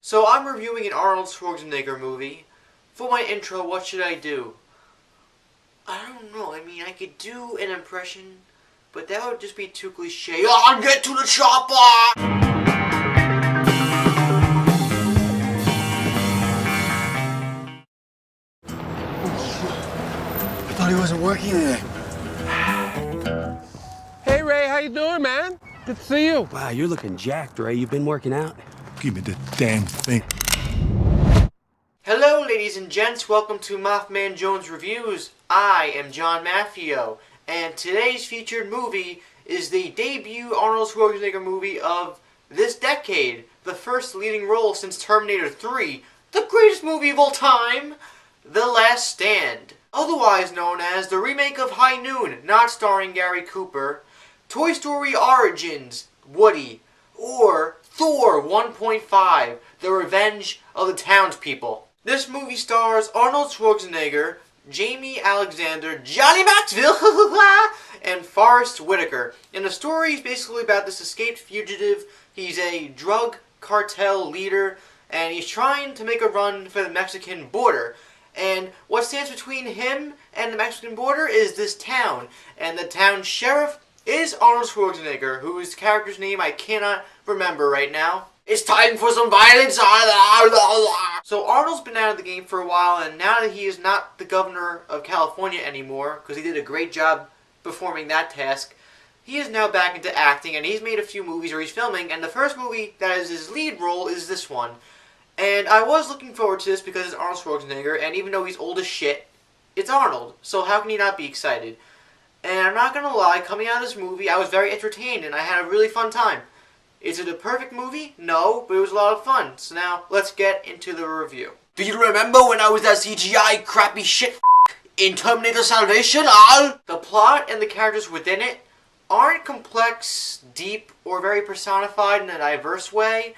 So I'm reviewing an Arnold Schwarzenegger movie. For my intro, what should I do? I don't know. I mean, I could do an impression, but that would just be too cliche. I'll get to the chopper! I thought he wasn't working there. Hey, Ray, how you doing, man? Good to see you. Wow, you're looking jacked, Ray. You've been working out? Give me the damn thing. Hello, ladies and gents. Welcome to MaffmanJones Reviews. I am John Maffio, and today's featured movie is the debut Arnold Schwarzenegger movie of this decade, the first leading role since Terminator 3, the greatest movie of all time, The Last Stand. Otherwise known as the remake of High Noon, not starring Gary Cooper, Toy Story Origins, Woody, or Thor 1.5, The Revenge of the Townspeople. This movie stars Arnold Schwarzenegger, Jamie Alexander, Johnny Maxwell, and Forrest Whitaker. And the story is basically about this escaped fugitive. He's a drug cartel leader, and he's trying to make a run for the Mexican border. And what stands between him and the Mexican border is this town. And the town sheriff is Arnold Schwarzenegger, whose character's name I cannot remember right now. It's time for some violence! So Arnold's been out of the game for a while, and now that he is not the governor of California anymore, because he did a great job performing that task, he is now back into acting, and he's made a few movies, or he's filming, and the first movie that is his lead role is this one. And I was looking forward to this because it's Arnold Schwarzenegger, and even though he's old as shit, it's Arnold, so how can you not be excited? And I'm not gonna lie, coming out of this movie, I was very entertained, and I had a really fun time. Is it a perfect movie? No, but it was a lot of fun. So now, let's get into the review. Do you remember when I was that CGI crappy shit in Terminator Salvation, Al? The plot and the characters within it aren't complex, deep, or very personified in a diverse way,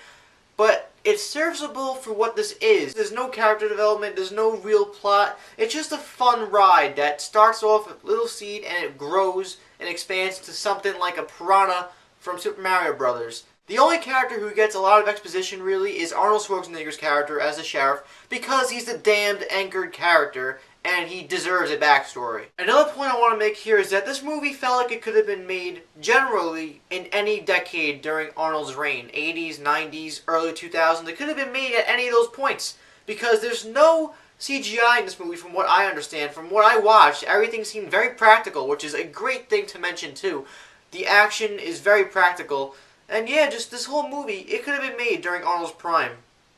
but it's serviceable for what this is. There's no character development, there's no real plot. It's just a fun ride that starts off a little seed and it grows and expands to something like a piranha from Super Mario Brothers. The only character who gets a lot of exposition, really, is Arnold Schwarzenegger's character as the sheriff, because he's the damned anchored character, and he deserves a backstory. Another point I want to make here is that this movie felt like it could have been made generally in any decade during Arnold's reign. 80s, 90s, early 2000s. It could have been made at any of those points, because there's no CGI in this movie from what I understand. From what I watched, everything seemed very practical, which is a great thing to mention too. The action is very practical. And yeah, just this whole movie, it could have been made during Arnold's prime.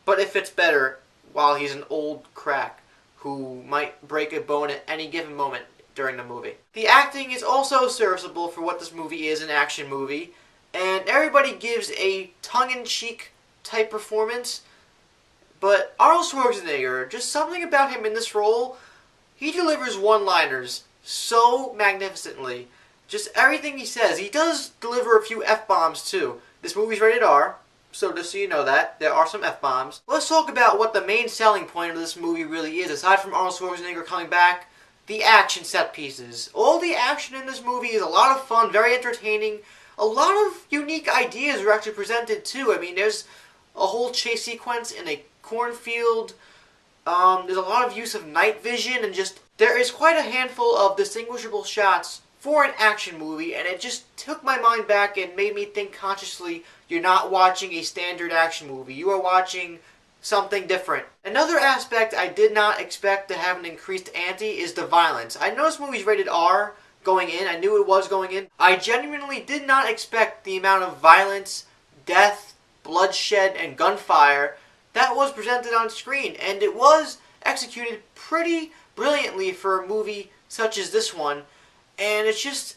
But it fits better while he's an old crack who might break a bone at any given moment during the movie. The acting is also serviceable for what this movie is, an action movie. And everybody gives a tongue-in-cheek type performance. But Arnold Schwarzenegger, just something about him in this role, he delivers one-liners so magnificently. Just everything he says. He does deliver a few F-bombs too. This movie's rated R, so just so you know that, there are some F-bombs. Let's talk about what the main selling point of this movie really is, aside from Arnold Schwarzenegger coming back. The action set pieces. All the action in this movie is a lot of fun, very entertaining. A lot of unique ideas are actually presented too. I mean, there's a whole chase sequence in a cornfield. There's a lot of use of night vision, and just there is quite a handful of distinguishable shots for an action movie, and it just took my mind back and made me think consciously, you're not watching a standard action movie, you are watching something different. Another aspect I did not expect to have an increased ante is the violence. I know this movie's rated R going in, I knew it was going in. I genuinely did not expect the amount of violence, death, bloodshed, and gunfire that was presented on screen, and it was executed pretty brilliantly for a movie such as this one. And it's just,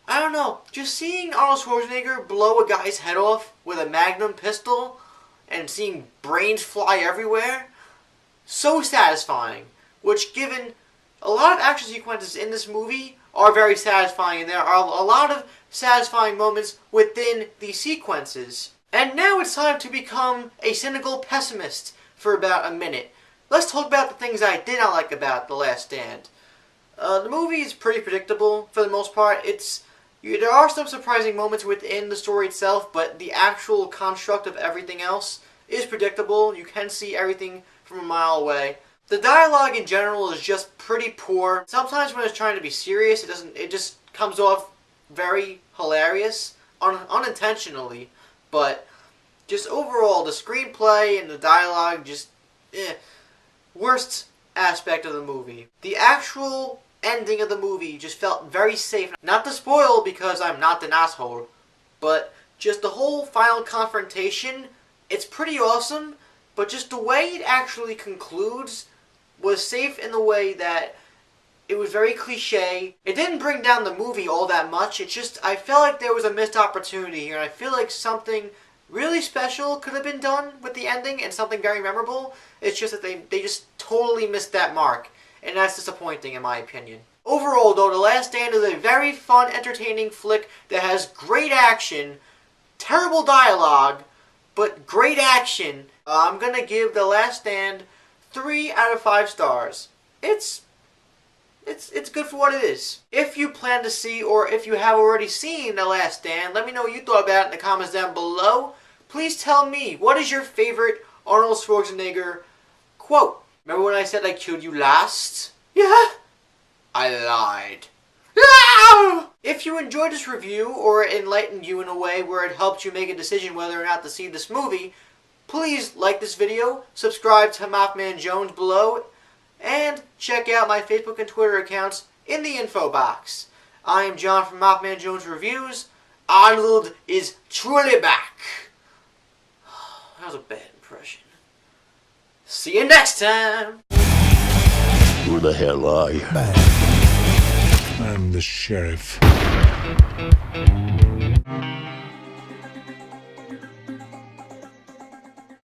I don't know, just seeing Arnold Schwarzenegger blow a guy's head off with a Magnum pistol and seeing brains fly everywhere, so satisfying. Which, given a lot of action sequences in this movie are very satisfying, and there are a lot of satisfying moments within these sequences. And now it's time to become a cynical pessimist for about a minute. Let's talk about the things I did not like about The Last Stand. The movie is pretty predictable for the most part. There are some surprising moments within the story itself, but the actual construct of everything else is predictable. You can see everything from a mile away. The dialogue in general is just pretty poor. Sometimes when it's trying to be serious, it just comes off very hilarious, unintentionally. But just overall, the screenplay and the dialogue just, worst aspect of the movie. The actual ending of the movie just felt very safe. Not to spoil because I'm not an asshole, but just the whole final confrontation, it's pretty awesome, but just the way it actually concludes was safe in the way that it was very cliche. It didn't bring down the movie all that much. It's just, I felt like there was a missed opportunity here, and I feel like something really special could have been done with the ending and something very memorable. It's just that they just totally missed that mark, and that's disappointing in my opinion. Overall though, The Last Stand is a very fun, entertaining flick that has great action, terrible dialogue, but great action. I'm gonna give The Last Stand 3 out of 5 stars. It's good for what it is. If you plan to see, or if you have already seen The Last Stand, let me know what you thought about it in the comments down below. Please tell me, what is your favorite Arnold Schwarzenegger quote? Remember when I said I killed you last? Yeah, I lied. Ah! If you enjoyed this review, or it enlightened you in a way where it helped you make a decision whether or not to see this movie, please like this video, subscribe to MaffmanJones below, and check out my Facebook and Twitter accounts in the info box. I am John from MaffmanJones Reviews. Arnold is truly back. That was a bad impression. See you next time. Who the hell are you? I'm the sheriff.